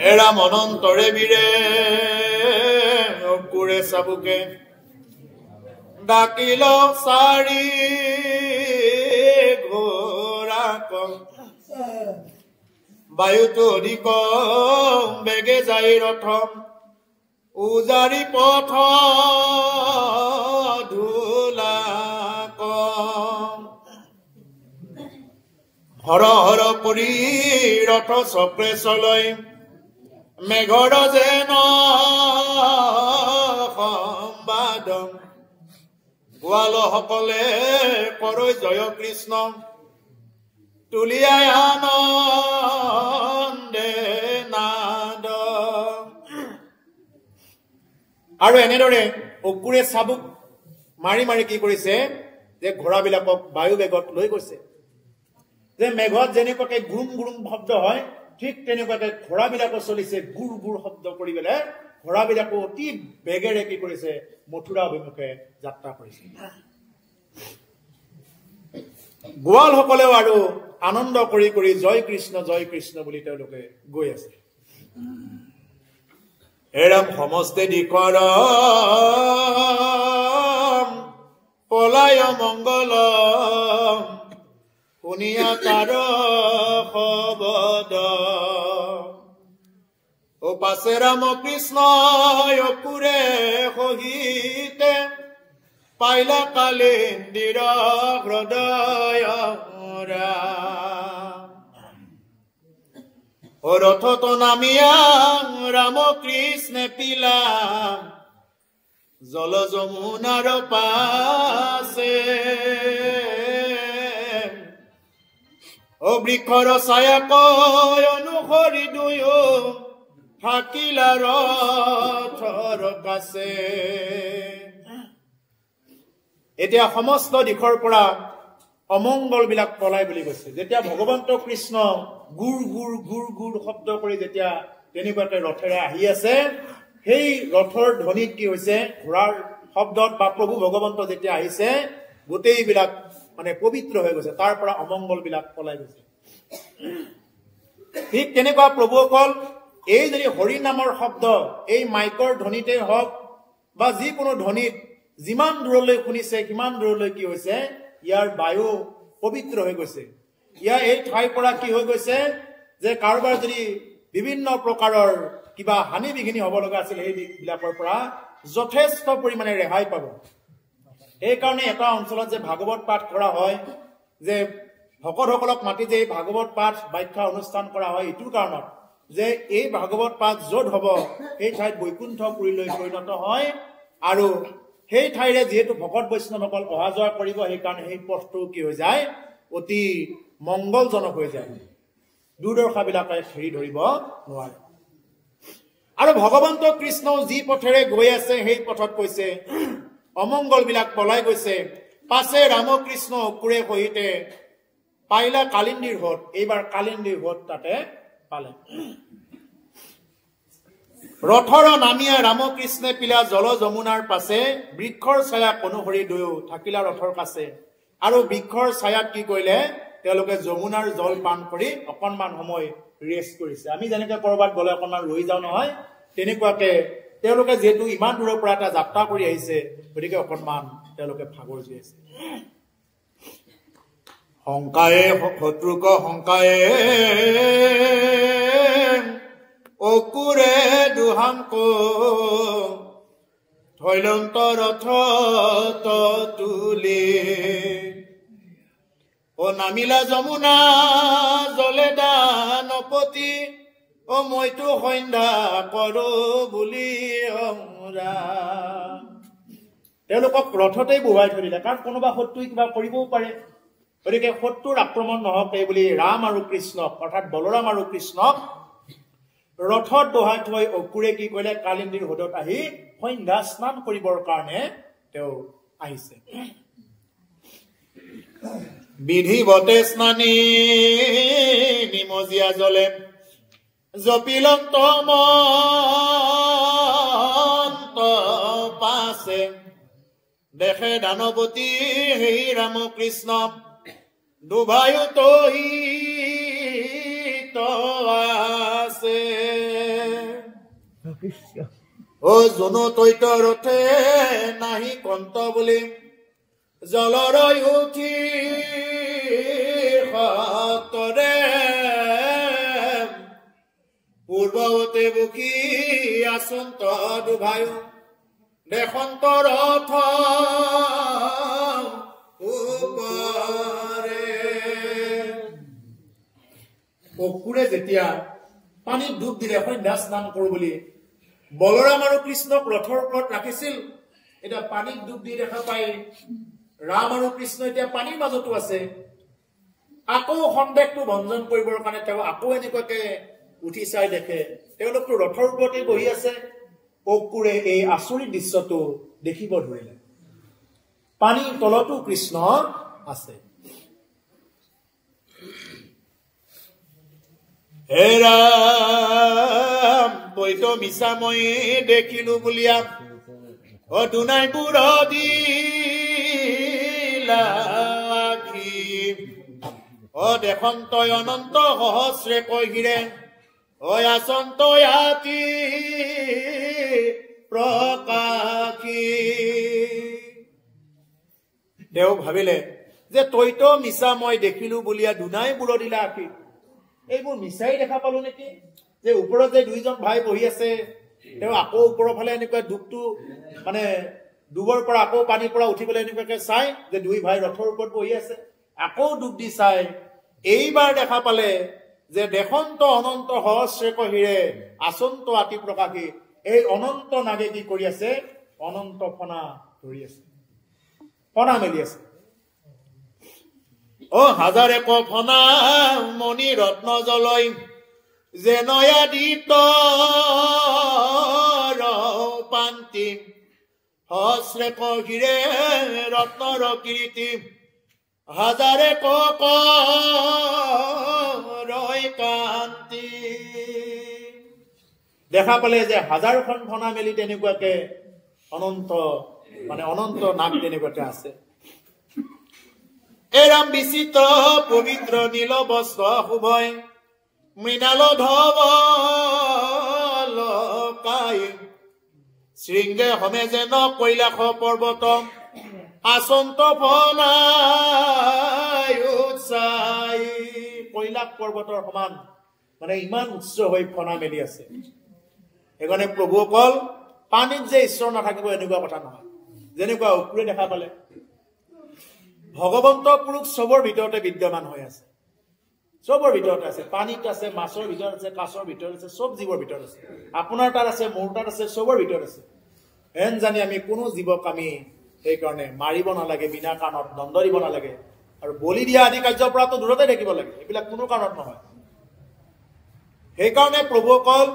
এৰা মনন্তৰে বীৰে অকুৰে চাবুকে ডাকিল চাৰি ঘোঁৰা কম বায়ুটো অধিক বেগে যাই ৰথম উজাৰি পথ ধূলা কম হৰ হৰ কৰি ৰথ চক্ৰে চলৈ মেঘৰ যেন সম্বাদ গোৱাল সকলে কৰৈ জয় কৃষ্ণ তুলিয়াই আনন্দে নাদ আৰু এনেদৰে অকুৰে চাবুক মাৰি মাৰি কি কৰিছে যে ঘোঁৰাবিলাকক বায়ু বেগত লৈ গৈছে যে মেঘত যেনেকুৱাকে গুৰুম গুৰুম শব্দ হয় ঠিক তেনেকুৱাকে ঘোঁৰাবিলাকো চলিছে গুৰ গুৰ শব্দ কৰি পেলাই ঘোঁৰাবিলাকো অতি বেগেৰে কি কৰিছে মথুৰা অভিমুখে যাত্ৰা কৰিছে গোৱাল সকলেও আৰু আনন্দ কৰি কৰি জয় কৃষ্ণ বুলি তেওঁলোকে গৈ আছে এৰাম সমস্তে দিশৰ পলায় মংগল শুনিয়া তাৰ শব্দ ও পাছে ৰাম কৃষ্ণ অকুৰে সহিতে পাইলা কালিন্দীৰ হৃদয় ও ৰথত নামিয়া ৰাম কৃষ্ণে পিলা জল যমুনাৰ পাছে ও বৃক্ষৰ ছায়া কৈ অনুসৰি দুয়ো থাকিলা ৰথৰ কাছে এতিয়া সমস্ত দিশৰ পৰা অমংগল বিলাক পলাই বুলি কৈছে যেতিয়া ভগৱন্ত কৃষ্ণ গুৰ গুৰ গুৰ গুৰ শব্দ কৰি যেতিয়া তেনেকুৱাকে ৰথেৰে আহি আছে সেই ৰথৰ ধ্বনিত কি হৈছে ঘোঁৰাৰ শব্দত বা প্ৰভু ভগৱন্ত যেতিয়া আহিছে গোটেইবিলাক মানে পবিত্ৰ হৈ গৈছে তাৰ পৰা অমংগল বিলাক পলাই গৈছে ঠিক তেনেকুৱা প্ৰভুসকল এই যদি হৰি নামৰ শব্দ এই মাইকৰ ধ্বনিতেই হওক বা যিকোনো ধ্বনিত যিমান দূৰলৈ শুনিছে কিমান দূৰলৈ কি হৈছে ইয়াৰ বায়ু পবিত্ৰ হৈ গৈছে ইয়াৰ এই ঠাইৰ পৰা কি হৈ গৈছে যে কাৰোবাৰ যদি বিভিন্ন প্ৰকাৰৰ কিবা হানি বিঘিনি হ'ব লগা আছিল এই বিলাকৰ পৰা যথেষ্ট পৰিমাণে ৰেহাই পাব এই কাৰণে এটা অঞ্চলত যে ভাগৱত পাঠ কৰা হয় যে ভকতসকলক মাতি যে ভাগৱত পাঠ ব্যাখ্যা অনুষ্ঠান কৰা হয় এইটোৰ কাৰণত যে এই ভাগৱত পাঠ য'ত হ'ব সেই ঠাইত বৈকুণ্ঠপুৰীলৈ পৰিণত হয় আৰু সেই ঠাইৰে যিহেতু ভকত বৈষ্ণৱসকল অহা যোৱা কৰিব সেইকাৰণে সেই পথটো কি হৈ যায় অতি মংগলজনক হৈ যায় দূৰদৰ্শাবিলাকে হেৰি ধৰিব নোৱাৰে আৰু ভগৱন্ত কৃষ্ণ যি পথেৰে গৈ আছে সেই পথত কৈছে অমংগল বিলাক পলাই গৈছে পাছে ৰামকৃষ্ণ অকুৰে সহিতে পাইলা কালিন্দীৰ হত এইবাৰ কালিন্দীৰ হত তাতে পালে ৰথৰ নামিয়া ৰামকৃষ্ণে পিলা জল যমুনাৰ পাছে বৃক্ষৰ ছায়াক অনুসৰি দুয়ো থাকিলা ৰথৰ কাছে আৰু বৃক্ষৰ ছায়াত কি কৰিলে তেওঁলোকে যমুনাৰ জল পান কৰি অকণমান সময় ৰেষ্ট কৰিছে আমি যেনেকৈ কৰবাত গ'লে অকণমান ৰৈ যাওঁ নহয় তেনেকুৱাকে তেওঁলোকে যেহেতু ইমান দূৰৰ পৰা এটা যাত্ৰা কৰি আহিছে গতিকে অকণমান তেওঁলোকে ভাগৰ জুই আছে শংকায়ে শত্ৰুক শংকায়ে অকুৰে দুহাংক থৈলন্ত ৰথ তুলি ও নামিলা যমুনা জলে দানপতি ও মইতো সন্ধ্যা কৰো বুলি তেওঁলোকক ৰথতেই বহুৱাই থৈ দিলে কাৰণ কোনোবা শত্ৰুই কিবা কৰিবও পাৰে গতিকে শত্ৰুৰ আক্ৰমণ নহওক এই বুলি ৰাম আৰু কৃষ্ণক অৰ্থাৎ বলৰাম আৰু কৃষ্ণক ৰথত বহাই থৈ অকুৰে কি কৰিলে কালিন্দীৰ হ্ৰদত আহি সন্ধ্যা স্নান কৰিবৰ কাৰণে তেওঁ আহিছে বিধিবতে স্নানী নিমজিয়া জলে জপিলন্ত মন্ত পাছে দেখে দানৱতী হেই ৰামকৃষ্ণ দুভায়ুত আছে ও জনো তৈত ৰথে নাহি কন্ত বুলি জলৰৈ উঠি সতৰে পূৰ্বৱতে বুকি আচন্ত দুভায়ো দেখন্ত ৰথ উপৰে অসুৰে যেতিয়া পানীত ডুব দিলে সন্ধ্যা স্নান কৰো বুলি বলৰাম আৰু কৃষ্ণক ৰথৰ ওপৰত ৰাখিছিল এটা পানীত ডুব দি দেখা পাই ৰাম আৰু কৃষ্ণ এতিয়া পানীৰ মাজতো আছে আকৌ সন্দেহটো ভঞ্জন কৰিবৰ কাৰণে তেওঁ আকৌ এনেকুৱাকে উঠি চাই দেখে তেওঁলোকতো ৰথৰ ওপৰতে বহি আছে অসুৰে এই আচৰিত দৃশ্যটো দেখিব ধৰিলে পানীৰ তলতো কৃষ্ণ আছে হে ৰাম তইতো মিছা মই দেখিলো বুলিয়া অ দুনাই বুঢ়ী অ দেখোন তই অনন্ত সহস্ৰে কহিৰে অ আচন্ত আতি প্ৰকাশী তেওঁ ভাবিলে যে তইতো মিছা মই দেখিলো বুলিয়া দুনাই বুঢ় দিলা আখি এইবোৰ মিছাই দেখা পালো নেকি যে ওপৰত যে দুইজন ভাই বহি আছে তেওঁ আকৌ ওপৰৰ ফালে এনেকুৱা ডুবটো মানে ডুবৰ পৰা আকৌ পানীৰ পৰা উঠিবলৈ এনেকুৱাকে চাই যে দুই ভাই ৰথৰ ওপৰত বহি আছে আকৌ ডুব দি চাই এইবাৰ দেখা পালে যে দেখন্ত অনন্ত সহস্ৰে কহিৰে আচন্ত আতি প্ৰকাশী এই অনন্ত নাগে কি কৰি আছে অনন্ত ফনা ধৰি আছে ফনা মেলি আছে অ হাজাৰে ক ফনা মণি ৰত্ন জলই যে নয়াদিত পান্তি সহস্ৰে কহিৰে ৰত্নৰ কীৰ্তি হাজাৰে ক ৰয় কান্তি দেখা পালে যে হাজাৰখন ফনা মেলি তেনেকুৱাকে অনন্ত মানে অনন্ত নাগ তেনেকুৱাকে আছে এৰাম বিচিত্ৰ পবিত্ৰ নীল বস্ত্ৰ শুভয় মৃণাল ধৱলকাই শৃংগে হমে যেন কৈলাশ পৰ্বত আচন্ত ফনাই উৎসাই কৈলাশ পৰ্বতৰ সমান মানে ইমান উচ্চ হৈ ফনা মেলি আছে সেইকাৰণে প্ৰভু অকল পানীত যে ঈশ্বৰ নাথাকিব এনেকুৱা কথা নহয় যেনেকুৱা অসুৰে দেখা পালে ভগৱন্ত পুৰুষ চবৰ ভিতৰতে বিদ্যমান হৈ আছে চবৰ ভিতৰতে আছে পানীত আছে মাছৰ ভিতৰত আছে কাছৰ ভিতৰত আছে চব জীৱৰ ভিতৰত আছে আপোনাৰ তাত আছে মোৰ তাত আছে চবৰ ভিতৰত আছে হেন জানি আমি কোনো জীৱক আমি সেইকাৰণে মাৰিব নালাগে বিনা কাৰণত দণ্ড দিব নালাগে আৰু বলি দিয়া আদি কাৰ্যৰ পৰাতো দূৰতে থাকিব লাগে এইবিলাক কোনো কাৰণত নহয় সেইকাৰণে প্ৰভুসকল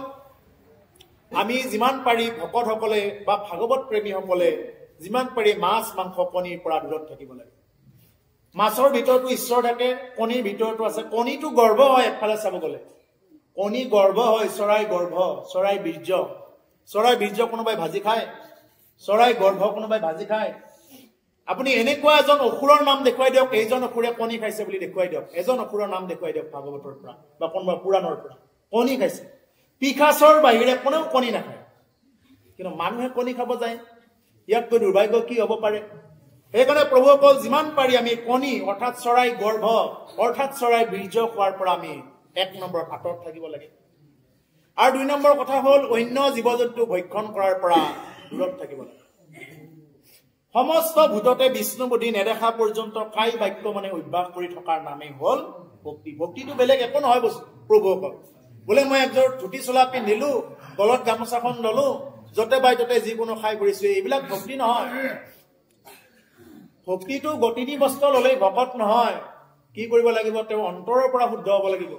আমি যিমান পাৰি ভকতসকলে বা ভাগৱত প্ৰেমীসকলে যিমান পাৰি মাছ মাংস কণীৰ পৰা দূৰত থাকিব লাগে মাছৰ ভিতৰতো ঈশ্বৰ থাকে কণীৰ ভিতৰতো আছে কণীটো গৰ্ভ হয় একফালে চাব গ'লে কণী গৰ্ভ হয় চৰাই গৰ্ভ চৰাই বীৰ্য কোনোবাই ভাজি খায় চৰাই গৰ্ভ কোনোবাই ভাজি খায় আপুনি এনেকুৱা এজন অসুৰৰ নাম দেখুৱাই দিয়ক এইজন অসুৰে কণী খাইছে বুলি দেখুৱাই দিয়ক এজন অসুৰৰ নাম দেখুৱাই দিয়ক ভাগৱতৰ পৰা বা কোনোবা পুৰাণৰ পৰা কণী খাইছে পিশাচৰ বাহিৰে কোনেও কণী নাখায় কিন্তু মানুহে কণী খাব যায় ইয়াতকৈ দুৰ্ভাগ্য কি হ'ব পাৰে সেইকাৰণে প্ৰভুসকল যিমান পাৰি আমি কণী অৰ্থাৎ চৰাই গৰ্ভ অৰ্থাৎ চৰাই বীৰ্য খোৱাৰ পৰা আমি 1 নম্বৰত আঁতৰত থাকিব লাগে আৰু 2 নম্বৰ কথা হ'ল অন্য জীৱ জন্তু ভক্ষণ কৰাৰ পৰা দূৰত থাকিব লাগে সমস্ত ভূততে বিষ্ণু বুদ্ধি নেদেখা পৰ্যন্ত কাই বাক্য মানে অভ্যাস কৰি থকাৰ নামেই হ'ল ভক্তি ভক্তিটো বেলেগ একো নহয় প্ৰভুসকল বোলে মই একযোৰ ধুতি চোলা পিন্ধিলো গলত গামোচাখন ললো যতে বাই ততে যিকোনো খাই কৰিছো এইবিলাক ভক্তি নহয় ভক্তিটো গতিনি বস্ত্ৰ ললেই ভকত নহয় কি কৰিব লাগিব তেওঁ অন্তৰৰ পৰা শুদ্ধ হ'ব লাগিব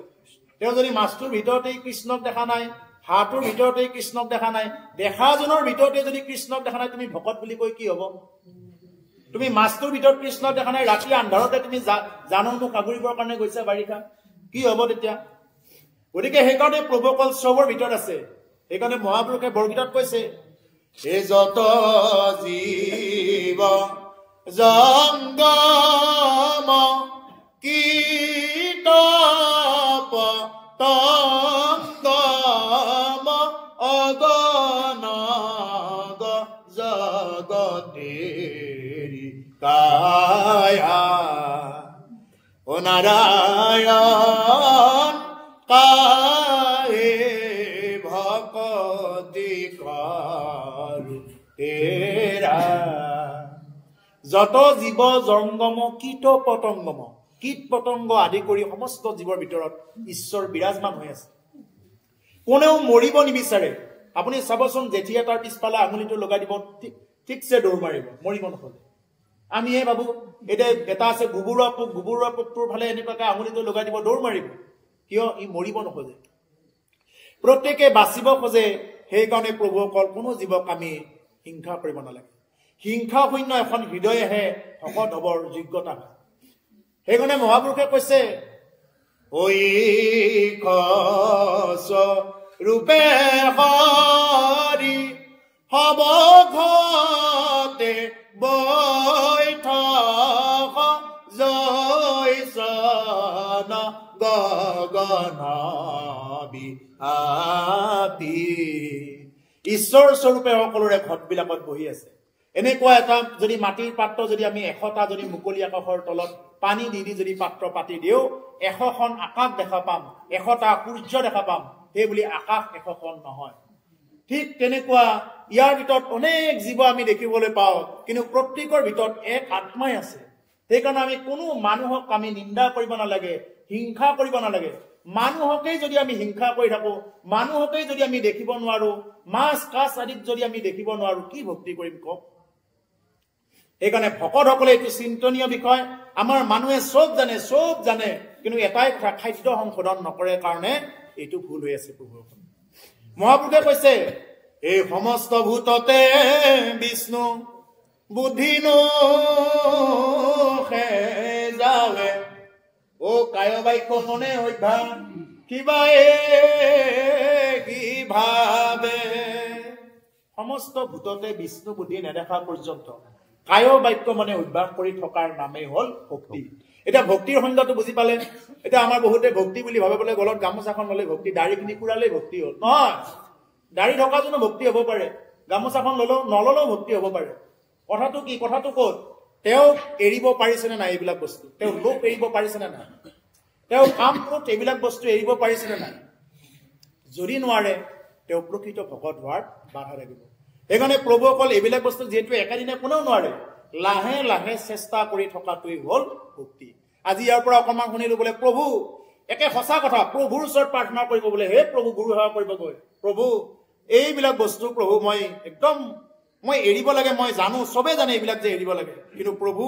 তেওঁ যদি মাছটোৰ ভিতৰতেই কৃষ্ণক দেখা নাই হাতৰ ভিতৰতেই কৃষ্ণক দেখা নাই দেখাজনৰ ভিতৰতে যদি কৃষ্ণক দেখা নাই তুমি ভকত বুলি কৈ কি হ'ব তুমি মাছটোৰ ভিতৰত কৃষ্ণক দেখা নাই ৰাতি আন্ধাৰতে তুমি জানৰ মুখ আগুৰিবৰ কাৰণে গৈছা বাৰিষা কি হ'ব তেতিয়া গতিকে সেইকাৰণে প্ৰভুসকল চবৰ ভিতৰত আছে সেইকাৰণে মহাপুৰুষে বৰগীতত কৈছে হে যত জীৱ জংগম কীটপ তংগম অগ দয়া ও নাৰায়ণ কাহে ভকতি কৰু তেৰা যত জীৱ জংগম কীট পতংগ আদি কৰি সমস্ত জীৱৰ ভিতৰত ঈশ্বৰ বিৰাজমান হৈ আছে কোনেও মৰিব নিবিচাৰে আপুনি চাবচোন যেতিয়া তাৰ পিছফালে আঙুলিটো লগাই দিব ঠিকছে দৌৰ মাৰিব মৰিব নহ'লে আমি এই ভাবো এটা আছে গুবুৰুৱা পোকটোৰ ফালে এনেকুৱাকৈ আঙুলিটো লগাই দিব দৌৰ মাৰিব কিয় ই মৰিব নহ'লে প্ৰত্যেকে বাচিব খোজে সেইকাৰণে প্ৰভুসকল কোনো জীৱক আমি হিংসা কৰিব নালাগে হিংসা শূন্য এখন হৃদয়েহে ভকত হ'বৰ যোগ্যতা হয় সেইকাৰণে মহাপুৰুষে কৈছে ৰূপে হৰি হব ঘতে বৈঠক জয়সন গগনাবি আপি ঈশ্বৰ স্বৰূপে সকলোৰে ঘটবিলাকত বহি আছে এনেকুৱা এটা যদি মাটিৰ পাত্ৰ যদি আমি 100টা যদি মুকলি আকাশৰ তলত পানী দি যদি পাত্ৰ পাতি দিওঁ 100খন আকাশ দেখা পাম 100টা সূৰ্য দেখা পাম সেই বুলি আকাশ 100খন নহয় ঠিক তেনেকুৱা ইয়াৰ ভিতৰত অনেক জীৱ আমি দেখিবলৈ পাওঁ কিন্তু প্ৰত্যেকৰ ভিতৰত এক আত্মাই আছে সেইকাৰণে আমি কোনো মানুহক আমি নিন্দা কৰিব নালাগে হিংসা কৰিব নালাগে মানুহকেই যদি আমি হিংসা কৰি থাকো মানুহকেই যদি আমি দেখিব নোৱাৰো মাছ কাছ আদিক যদি আমি দেখিব নোৱাৰো কি ভক্তি কৰিম কওক সেইকাৰণে ভকতসকলে এইটো চিন্তনীয় বিষয় আমাৰ মানুহে চব জানে কিন্তু এটাই কথা খাদ্য সংশোধন নকৰে কাৰণে এইটো ভুল হৈ আছে প্ৰভুসকল মহাপুৰুষে কৈছে এই সমস্ত ভূততে বিষ্ণু বুদ্ধি নো যাৱে ও কায় বাক্য মনে অভ্যাস কিবা কি ভাবে সমস্ত ভূততে বিষ্ণু বুদ্ধি নেদেখা পৰ্যন্ত কায় বাক্য মনে অভ্যাস কৰি থকাৰ নামেই হ'ল ভক্তি এটা ভক্তিৰ সংজ্ঞাটো বুজি পালে এটা আমাৰ বহুতে ভক্তি বুলি ভাবে বলে গলত গামোচাখন ললে ভক্তি দাড়িখিনি কুৰালে ভক্তি হ'ল নহয় দাড়ি থকা জনো ভক্তি হ'ব পাৰে গামোচাখন নললেও ভক্তি হ'ব পাৰে কথাটো কি কথাটো ক'ত তেওঁ এৰিব পাৰিছেনে নাই এইবিলাক বস্তু তেওঁ লোক এৰিব পাৰিছেনে নাই তেওঁ কাম ক্ৰোধ এইবিলাক বস্তু এৰিব পাৰিছেনে নাই যদি নোৱাৰে তেওঁ প্ৰকৃত ভকত হোৱাৰ বাধা লাগিব সেইকাৰণে প্ৰভুসকল এইবিলাক বস্তু যিহেতু একেদিনে কোনেও নোৱাৰে লাহে লাহে চেষ্টা কৰি থকাটোৱেই হ'ল ভক্তি আজি ইয়াৰ পৰা অকণমান শুনিলো বোলে প্ৰভু একে সঁচা কথা প্ৰভুৰ ওচৰত প্ৰাৰ্থনা কৰিব বোলে হে প্ৰভু গুৰু সেৱা কৰিবগৈ প্ৰভু এইবিলাক বস্তু প্ৰভু মই এৰিব লাগে মই জানো চবে জানে এইবিলাক যে এৰিব লাগে কিন্তু প্ৰভু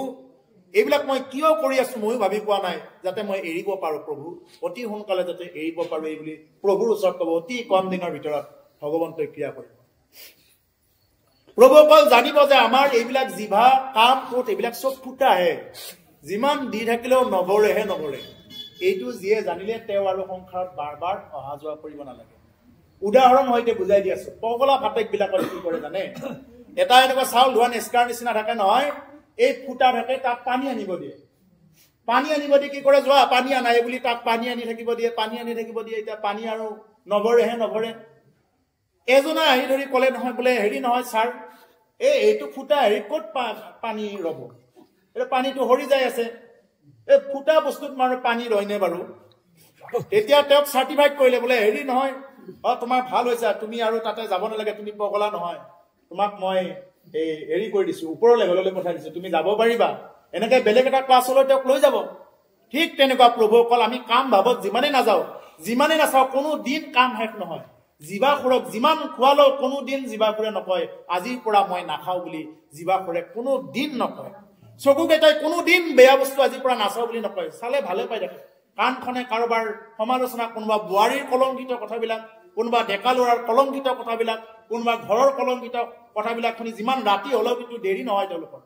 এইবিলাক মই কিয় কৰি আছো ময়ো ভাবি পোৱা নাই যাতে মই এৰিব পাৰো প্ৰভু অতি সোনকালে যাতে এৰিব পাৰো এই বুলি প্ৰভুৰ ওচৰত ক'ব অতি কম দিনৰ ভিতৰত ভগৱন্তই ক্ৰিয়া কৰিব প্ৰভুসকল জানিব যে আমাৰ এইবিলাক জিভা কাম ক্ৰোধ এইবিলাক চব ফুটাহে যিমান দি থাকিলেও নভৰেহে নভৰে এইটো যিয়ে জানিলে তেওঁ আৰু সংসাৰত বাৰ বাৰ অহা যোৱা কৰিব নালাগে উদাহৰণ সৈতে বুজাই দি আছো পগলা ফাটেকবিলাকৰ কি কৰে জানে এটা এনেকুৱা চাউল ধোৱা নেস্কাৰ নিচিনা থাকে নহয় এই ফুটা থাকে তাক পানী আনিব দিয়ে কি কৰে যোৱা পানী আনাই বুলি তাক পানী আনি থাকিব দিয়ে এতিয়া পানী আৰু নভৰেহে নভৰে এজনা আহি ধৰি ক'লে নহয় বোলে হেৰি নহয় ছাৰ এইটো ফুটা হেৰি ক'ত পানী ৰ'ব এটা পানীটো সৰি যাই আছে এই ফুটা বস্তুত মানে পানী ৰয়নে বাৰু এতিয়া তেওঁক চাৰ্টিফাইড কৰিলে বোলে হেৰি নহয় তোমাৰ ভাল হৈছে তুমি আৰু তাতে যাব নালাগে তুমি পগলা নহয় তোমাক মই এই হেৰি কৰি দিছো ওপৰৰ লেভেললৈ পঠাই দিছো তুমি যাব পাৰিবা এনেকৈ বেলেগ এটা ক্লাছলৈ তেওঁক লৈ যাব ঠিক তেনেকুৱা প্ৰভুসকল আমি কাম ভাৱত যিমানে নাচাওঁ কোনো দিন কাম শেষ নহয় জীৱাসুৰক যিমান খোৱালেও কোনো দিন জীৱাসুৰে নকয় আজিৰ পৰা মই নাখাওঁ বুলি জীৱাসুৰে কোনো দিন নকয় চকুকেইটাই কোনো দিন বেয়া বস্তু আজিৰ পৰা নাচাওঁ বুলি নকয় চালে ভালে পাই দেখে কাণখনে কাৰোবাৰ সমালোচনা কোনোবা বোৱাৰীৰ কলংকিত কথাবিলাক কোনোবা ডেকা ল'ৰাৰ কলংকিত কথাবিলাক কোনোবা ঘৰৰ কলংকিত কথাবিলাক শুনি যিমান ৰাতি হ'লেও কিন্তু দেৰি নহয় তেওঁলোকৰ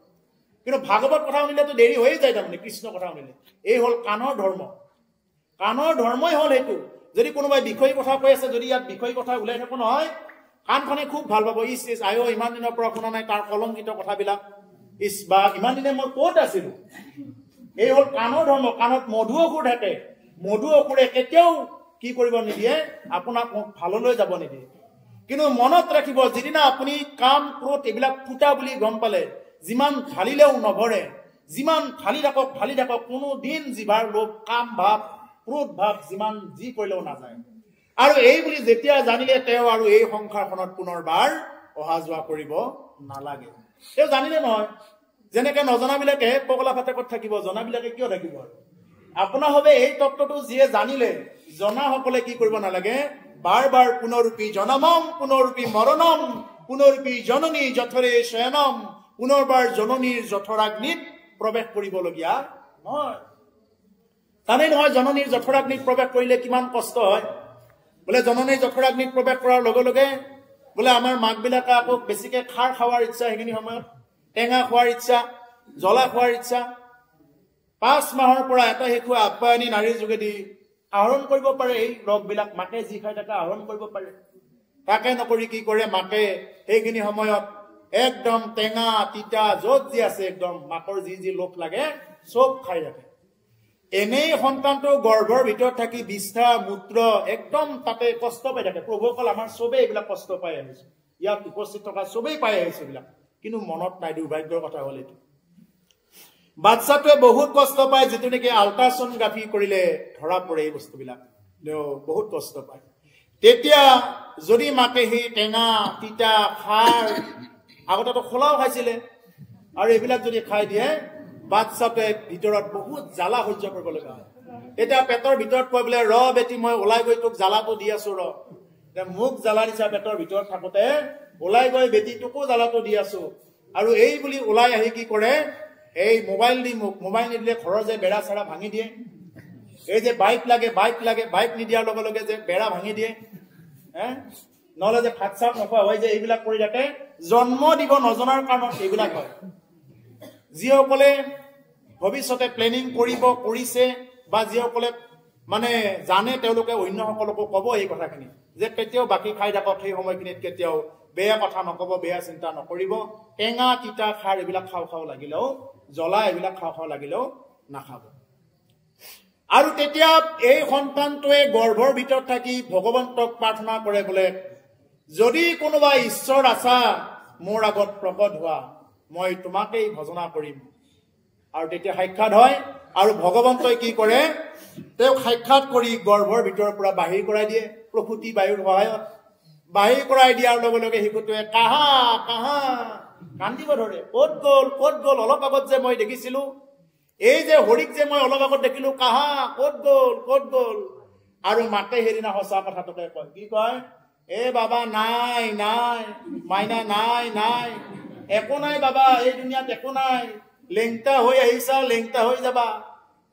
কিন্তু ভাগৱত কথা শুনিলেতো দেৰি হৈয়ে যায় তাৰমানে কৃষ্ণ কথা শুনিলে এই হ'ল কাণৰ ধৰ্মই হ'ল সেইটো যদি কোনোবাই বিষয় কথা কৈ আছে যদি ইয়াত বিষয় কথা ওলাই থাকো নহয় কাণখনে খুব ভাল পাব আয়ো ইমান দিনৰ পৰা শুনা নাই তাৰ কলংকিত কথাবিলাক বা ইমান দিনে মই ক'ত আছিলো এই হ'ল কাণৰ ধৰ্ম কাণত মধু অসুৰ থাকে মধু অসুৰে কেতিয়াও কি কৰিব নিদিয়ে আপোনাক ভাললৈ যাব নিদিয়ে কিন্তু মনত ৰাখিব যিদিনা আপুনি কাম ক্ৰোধ এইবিলাক ফুটা বুলি গম পালে যিমান ঢালিলেও নভৰে যিমান ঢালি থাকক কোনো দিন জিভাৰ লোভ কাম ভাৱ ক্ৰোধ ভাৱ যিমান যি কৰিলেও নাযায় আৰু এই বুলি যেতিয়া জানিলে তেওঁ আৰু এই সংসাৰখনত পুনৰবাৰ অহা যোৱা কৰিব নালাগে তেওঁ জানিলে নহয় যেনেকৈ নজনাবিলাকে পগলা ফাটেকত থাকিব জনাবিলাকে কিয় থাকিব আপোনাৰ হবে এই তত্ত্বটো যিয়ে জানিলে জনাসকলে কি কৰিব নালাগে বাৰ বাৰ পুনৰূপী জনমম পুনৰূপী মৰণম পুনৰূপী জননী যথৰে শয়নম পুনৰবাৰ জননীৰ যথৰাগ্নিত প্ৰৱেশ কৰিবলগীয়া নহয় জানেই নহয় জননীৰ যথৰাগ্নিত প্ৰৱেশ কৰিলে কিমান কষ্ট হয় বোলে জননীৰ যথৰাগ্নিত প্ৰৱেশ কৰাৰ লগে লগে বোলে আমাৰ মাকবিলাকে আকৌ বেছিকৈ খাৰ খাৱাৰ ইচ্ছা সেইখিনি সময়ত টেঙা খোৱাৰ ইচ্ছা জ্বলা খোৱাৰ ইচ্ছা 5 মাহৰ পৰা এটা শিশু আপ্যায়নী নাৰীৰ যোগেদি আহৰণ কৰিব পাৰে এই ৰসবিলাক মাকে যি খাই থাকে আহৰণ কৰিব পাৰে তাকে নকৰি কি কৰে মাকে সেইখিনি সময়ত একদম টেঙা তিতা য'ত যি আছে একদম মাকৰ যি লোভ লাগে চব খাই থাকে এনেই সন্তানটো গৰ্ভৰ ভিতৰত থাকি বিষ্ঠা মূত্ৰ একদম তাতে কষ্ট পাই থাকে প্ৰভুসকল আমাৰ চবেই এইবিলাক কষ্ট পাই আহিছে ইয়াত উপস্থিত থকা চবেই পাই আহিছে এইবিলাক কিন্তু মনত নাই দুৰ্ভাগ্যৰ কথা হ'ল এইটো বাচ্চাটোৱে বহুত কষ্ট পায় যেটো নেকি আল্ট্ৰাছনোগ্ৰাফি কৰিলে ধৰা পৰে এই বস্তুবিলাক বহুত কষ্ট পায় তেতিয়া যদি মাকে সেই টেঙা তিতা খাৰ আগতেতো খোলাও খাইছিলে আৰু এইবিলাক যদি খাই দিয়ে বাচ্চাটোৱে ভিতৰত বহুত জ্বালা সহ্য কৰিব লগা হয় এতিয়া পেটৰ ভিতৰত কয় বোলে ৰ বেটি মই ওলাই গৈ তোক জ্বালাটো দি আছো ৰ মোক জ্বালা দিছা পেটৰ ভিতৰত থাকোতে ওলাই গৈ বেটি তোকো জ্বালাটো দি আছো আৰু এই বুলি ওলাই আহি কি কৰে এই মোবাইল দি মোক মোবাইল নিদিলে ঘৰৰ যে বেৰা চেৰা ভাঙি দিয়ে এই যে বাইক লাগে বাইক নিদিয়াৰ লগে লগে যে বেৰা ভাঙি দিয়ে নহলে যে ভাত চাপ নোখোৱা হয় যে এইবিলাক কৰি থাকে জন্ম দিব নজনাৰ কাৰণত এইবিলাক হয় যিসকলে ভৱিষ্যতে প্লেনিং কৰিছে বা যিসকলে মানে জানে তেওঁলোকে অন্যসকলকো ক'ব এই কথাখিনি যে কেতিয়াও বাকী খাই থাকক সেই সময়খিনিত কেতিয়াও বেয়া কথা নক'ব বেয়া চিন্তা নকৰিব টেঙা তিতা খাৰ এইবিলাক খাওঁ লাগিলেও জ্বলা এইবিলাক খাওঁ লাগিলেও নাখাব আৰু তেতিয়া এই সন্তানটোৱে গৰ্ভৰ ভিতৰত থাকি ভগৱন্তক প্ৰাৰ্থনা কৰে বোলে যদি কোনোবা ঈশ্বৰ আছা মোৰ আগত প্ৰকট হোৱা মই তোমাকেই ভজনা কৰিম আৰু তেতিয়া সাক্ষাৎ হয় আৰু ভগৱন্তই কি কৰে তেওঁ সাক্ষাৎ কৰি গৰ্ভৰ ভিতৰৰ পৰা বাহিৰ কৰাই দিয়ে প্ৰসূতি বায়ুৰ সহায়ত বাহিৰ কৰাই দিয়াৰ লগে লগে শিশুটোৱে কাহা কান্দিব ধৰে ক'ত গ'ল অলপ আগত যে মই দেখিছিলো এই যে হৰিক যে মই অলপ আগত দেখিলো কাহা ক'ত গ'ল আৰু মাকে সেইদিনা সঁচা কথাটোকে কয় কি কয় এ বাবা নাই মাইনা নাই একো নাই বাবা এই দুনিয়াত একো নাই লেংটা হৈ আহিছা লেংটা হৈ যাবা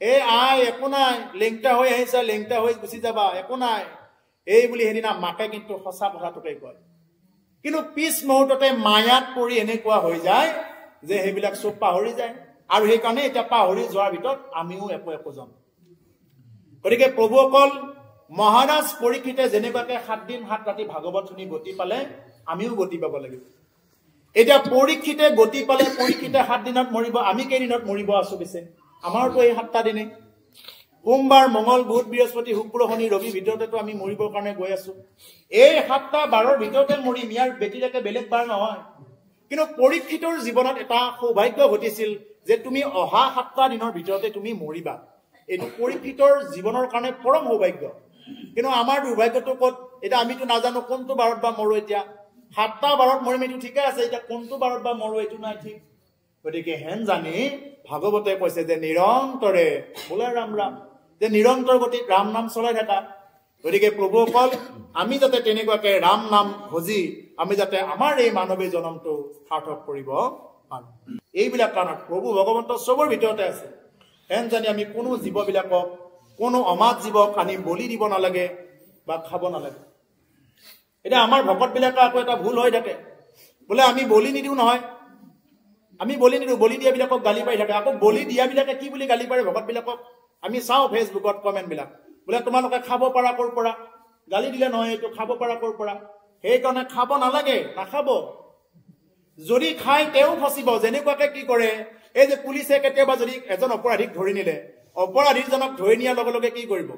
এ আই একো নাই লেংটা হৈ আহিছা লেংটা হৈ গুচি যাবা একো নাই এই বুলি সেইদিনা মাকে কিন্তু সঁচা কথাটোকে কয় কিন্তু পিছ মুহূৰ্ততে মায়াত পৰি এনেকুৱা হৈ যায় যে সেইবিলাক চব পাহৰি যায় আৰু সেইকাৰণে এতিয়া পাহৰি যোৱাৰ ভিতৰত আমিও একো যাম গতিকে প্ৰভুসকল মহাৰাজ পৰীক্ষিতে যেনেকুৱাকে 7 দিন 7 ৰাতি ভাগৱত শুনি গতি পালে আমিও গতি পাব লাগিব এতিয়া পৰীক্ষিতে গতি পালে পৰীক্ষিতে 7 দিনত মৰিব আমি কেইদিনত মৰিব আছো পিছে আমাৰতো এই 7টা দিনে সোমবাৰ মঙ্গল বুধ বৃহস্পতি শুক্ৰ শনি ৰবি ভিতৰতেতো আমি মৰিবৰ কাৰণে গৈ আছো এই 7টা বাৰৰ ভিতৰতে মৰিম ইয়াৰ বেটিলৈকে বেলেগ বাৰ নহয় কিন্তু পৰীক্ষিতৰ জীৱনত এটা সৌভাগ্য ঘটিছিল যে তুমি অহা 7টা দিনৰ ভিতৰতে তুমি মৰিবা এইটো পৰীক্ষিতৰ জীৱনৰ কাৰণে পৰম সৌভাগ্য কিন্তু আমাৰ দুৰ্ভাগ্যটো ক'ত এটা আমিতো নাজানো কোনটো বাৰত বা মৰো এতিয়া 7টা বাৰত মৰিম এইটো ঠিকে আছে এতিয়া কোনটো বাৰত বা মৰো এইটো নাই ঠিক গতিকে হেন জানি ভাগৱতে কৈছে যে নিৰন্তৰে বোলে ৰাম যে নিৰন্তৰ গতিত ৰাম নাম চলাই থাকা গতিকে প্ৰভুসকল আমি যাতে তেনেকুৱাকে ৰাম নাম ভজি আমি যাতে আমাৰ এই মানৱী জনমটো সাৰ্থক কৰিব পাৰোঁ এইবিলাক কাৰণত প্ৰভু ভগৱন্ত চবৰ ভিতৰতে আছে হেন জানি আমি কোনো জীৱবিলাকক কোনো অমাত জীৱক আনি বলি দিব নালাগে বা খাব নালাগে এতিয়া আমাৰ ভকতবিলাকে আকৌ এটা ভুল হৈ থাকে বোলে আমি বলি নিদিওঁ নহয় আমি বলি নিদিওঁ বলি দিয়াবিলাকক গালি পাই থাকে আকৌ বলি দিয়াবিলাকে কি বুলি গালি পাৰে ভকতবিলাকক আমি চাওঁ ফেচবুকত কমেণ্টবিলাক বোলে তোমালোকে খাব পাৰা ক'ৰ পৰা গালি দিলে নহয় এইটো খাব পাৰা ক'ৰ পৰা সেইকাৰণে খাব নালাগে নাখাব যদি খাই তেওঁ ফচিব যেনেকুৱাকে কি কৰে এই যে পুলিচে কেতিয়াবা যদি এজন অপৰাধীক ধৰি নিলে অপৰাধীজনক ধৰি নিয়াৰ লগে লগে কি কৰিব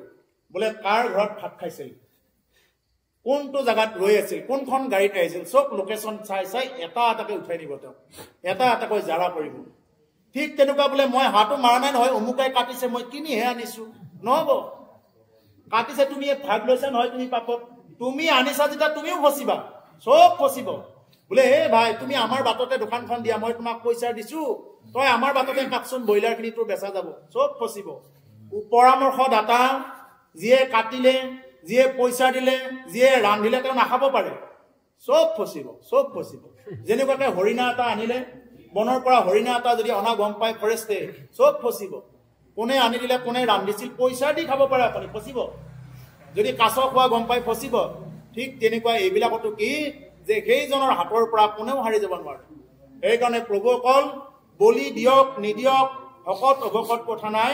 বোলে কাৰ ঘৰত ভাত খাইছিল কোনটো জায়গাত ৰৈ আছিল কোনখন গাড়ীত আহিছিল সব লোকেশন চাই এটা এটাকৈ উঠাই নিব তেওঁ এটা এটাকৈ জাৰা কৰিব ঠিক তেনেকুৱা বোলে মই হাতো মাৰা নাই নহয়, অমুকাই কাটিছে মই কিনিহে আনিছো, নহব। কাটিছে তুমি ভাগ লৈছা নহয় তুমি পাপত, তুমি আনিছা যেতিয়া তুমিও ফচিবা, চব ফচিব। বোলে হে ভাই তুমি আমাৰ বাটতে দোকানখন দিয়া, মই তোমাক পইচা দিছো, তই আমাৰ বাটতে কাটচোন, ব্ৰইলাৰ খিনি তোৰ বেচা যাব, চব ফচিব। পৰামৰ্শদাতা যিয়ে কাটিলে, যিয়ে পইচা দিলে, যিয়ে ৰান্ধিলে তেওঁ নাখাব পাৰে, চব ফচিব, চব ফচিব। যেনেকুৱাকে হৰিণা এটা আনিলে, বনৰ পৰা হৰিণা এটা যদি অনা গম পায় ফৰেষ্টে, চব ফচিব। কোনে আনি দিলে, কোনে ৰান্ধিছিল, পইচা দি খাব পাৰে আপুনি, ফচিব। যদি কাছ খোৱা গম পাই ফচিব। ঠিক তেনেকুৱা এইবিলাকতো কি যে সেইজনৰ হাতৰ পৰা কোনেও হাৰি যাব নোৱাৰে। সেইকাৰণে প্ৰভু অকল বলি দিয়ক নিদিয়ক ভকত অভকত কথা নাই,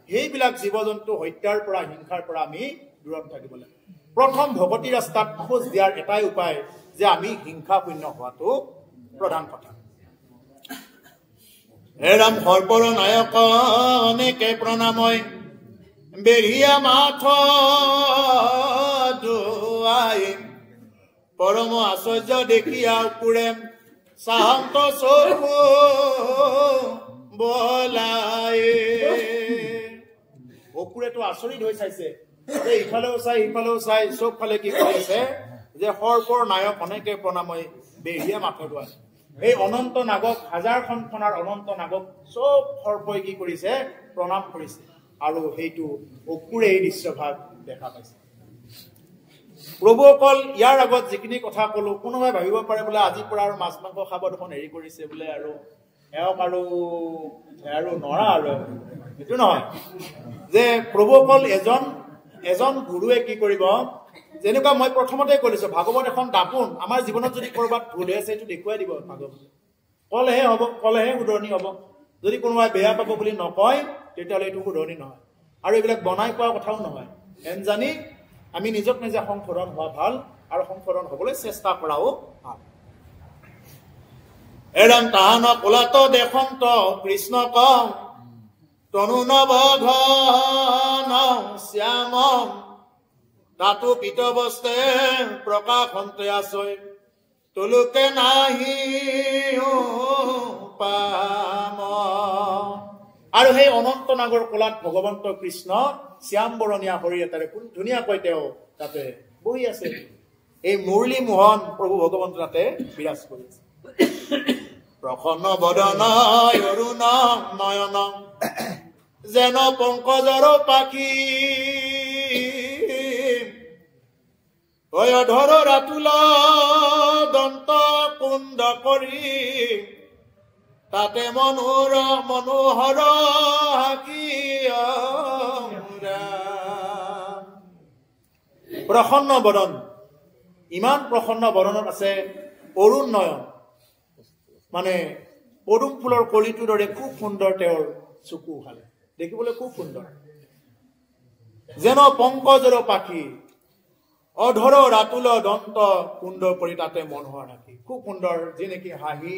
সেইবিলাক জীৱ জন্তু হত্যাৰ পৰা হিংসাৰ পৰা আমি দূৰত থাকিব লাগে। প্ৰথম ভগতী ৰাস্তাত খোজ দিয়াৰ এটাই উপায় যে আমি হিংসা শূন্য হোৱাটো প্ৰধান কথা। হে ৰাম সৰ্বৰ নায়ক অনেকে প্ৰণাময়, বেৰিয়া মাথ দুৱাই, পৰম আশ্চৰ্য দেখিয়া পুৰে সাহন্ত চকু বলাই। অকুৰেতো আচৰিত হৈ চাইছে, যে ইফালেও চাই সিফালেও চাই, চব ফালে কি কৰিছে যে সৰ্বৰ নায়ক অনেকে প্ৰণাময়, বেৰিয়া মাথ দুৱাই। এই অনন্ত নাগক, হাজাৰখন খনাৰ অনন্ত নাগক চব সৰ্পই কি কৰিছে, প্ৰণাম কৰিছে। আৰু সেইটো অকুৰে এই দৃশ্যভাগ দেখা পাইছে। প্ৰভু অকল ইয়াৰ আগত যিখিনি কথা কলো, কোনোবাই ভাবিব পাৰে বোলে আজিৰ পৰা আৰু মাছ মাংস খাব দেখোন হেৰি কৰিছে বোলে, আৰু এওক আৰু নৰা, আৰু সেইটো নহয়। যে প্ৰভু অকল এজন গুৰুৱে কি কৰিব, যেনেকুৱা মই প্ৰথমতে কৈছো, ভাগৱত এখন দাপোন, আমাৰ জীৱনত যদি কৰবাত ভুল হৈ আছে এইটো দেখুৱাই দিব ভাগৱত, কলেহে হ'ব, কলেহে শুধৰণি হ'ব। যদি কোনোবাই বেয়া পাব বুলি নকয় তেতিয়াহ'লে এইটো শুধৰণি নহয়, আৰু এইবিলাক বনাই পোৱা কথাও নহয়। এন জানি আমি নিজক নিজে সংশোধন হোৱা ভাল, আৰু সংশোধন হবলৈ চেষ্টা কৰাও ভাল। এৰাম তাহান কলাত দেখন্ত কৃষ্ণ কম, তনু নৱ ঘন শ্যাম, তাতো পিতবস্তে প্ৰকাশন্তে আছয়, তোলোকে নাহি পাম। আৰু সেই অনন্ত নাগৰ কোলাত ভগৱন্ত কৃষ্ণ শ্যাম বৰণীয়া হৰি এটাৰে ধুনীয়াকৈ তেওঁ তাতে বহি আছে। এই মুৰলী মোহন প্ৰভু ভগৱন্ত তাতে বিৰাজ কৰি আছে। প্ৰসন্ন বদন অৰুণ নয়ন, যেন পংকজৰ পাখি, অধৰ ৰাতুল দন্ত কুণ্ড কৰি, তাতে মনোহৰ প্ৰসন্ন বদন, ইমান প্ৰসন্ন বদনত আছে অৰুণ নয়ন, মানে পদুম ফুলৰ কলিটোৰ দৰে খুব সুন্দৰ তেওঁৰ চকু হালে, দেখিবলৈ খুব সুন্দৰ। যেন পংকজৰ পাখি, অধৰ ৰাতুল দন্ত কুণ্ড কৰি, তাতে মনোহৰ হাসি, খুব সুন্দৰ যি নেকি হাঁহি,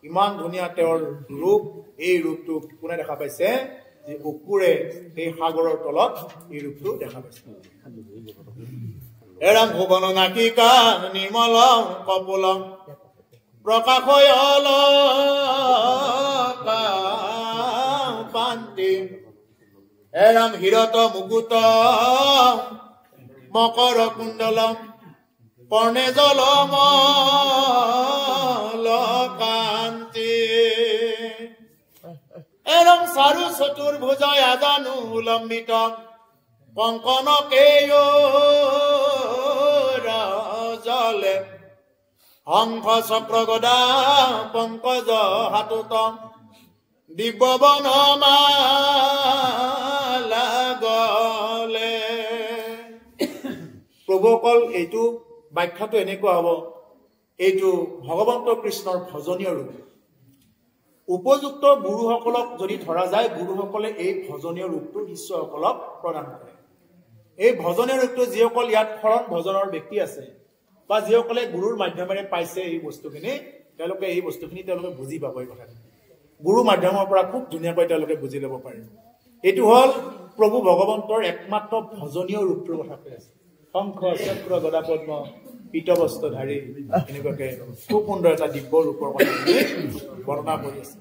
ইমান ধুনীয়া তেওঁৰ ৰূপ। এই ৰূপটো কোনে দেখা পাইছে, যে অকুৰে এই সাগৰৰ তলত এই ৰূপটো দেখা পাইছে। এৰাম ভুৱন নাকিকা নিৰ্মল কপোল, প্ৰকাশ পান্তি, এৰাম হিৰত মুকুত মকৰ কুণ্ডলম, কৰ্ণে জলম কান্তি, এৰম চাৰু চতুৰ্ভুজ আজানু লম্বিত, কংকন জলে, হংস চক্ৰ গদা পংকজ হাতুত, দিব্য বনমালা গলে। প্ৰভুসকল এইটো ব্যাখ্যাটো এনেকুৱা হ'ব, এইটো ভগৱন্ত কৃষ্ণৰ ভজনীয় ৰূপ। উপযুক্ত গুৰুসকলক যদি ধৰা যায়, গুৰুসকলে এই ভজনীয় ৰূপটো শিষ্যসকলক প্ৰদান কৰে। এই ভজনীয় ৰূপটো যিসকল ইয়াত শৰণ ভজনৰ ব্যক্তি আছে, বা যিসকলে গুৰুৰ মাধ্যমেৰে পাইছে এই বস্তুখিনি, তেওঁলোকে এই বস্তুখিনি তেওঁলোকে বুজি পাব। এই কথাটো গুৰু মাধ্যমৰ পৰা খুব ধুনীয়াকৈ তেওঁলোকে বুজি ল'ব পাৰে। এইটো হ'ল প্ৰভু ভগৱন্তৰ একমাত্ৰ ভজনীয় ৰূপটোৰ কথা কৈ আছে। শংখ চক্ৰ গদা পদ্ম পীতবস্ত্ৰধাৰী, এনেকুৱাকে খুব সুন্দৰ এটা দিব্য ৰূপৰ কথা বৰ্ণনা কৰি আছে।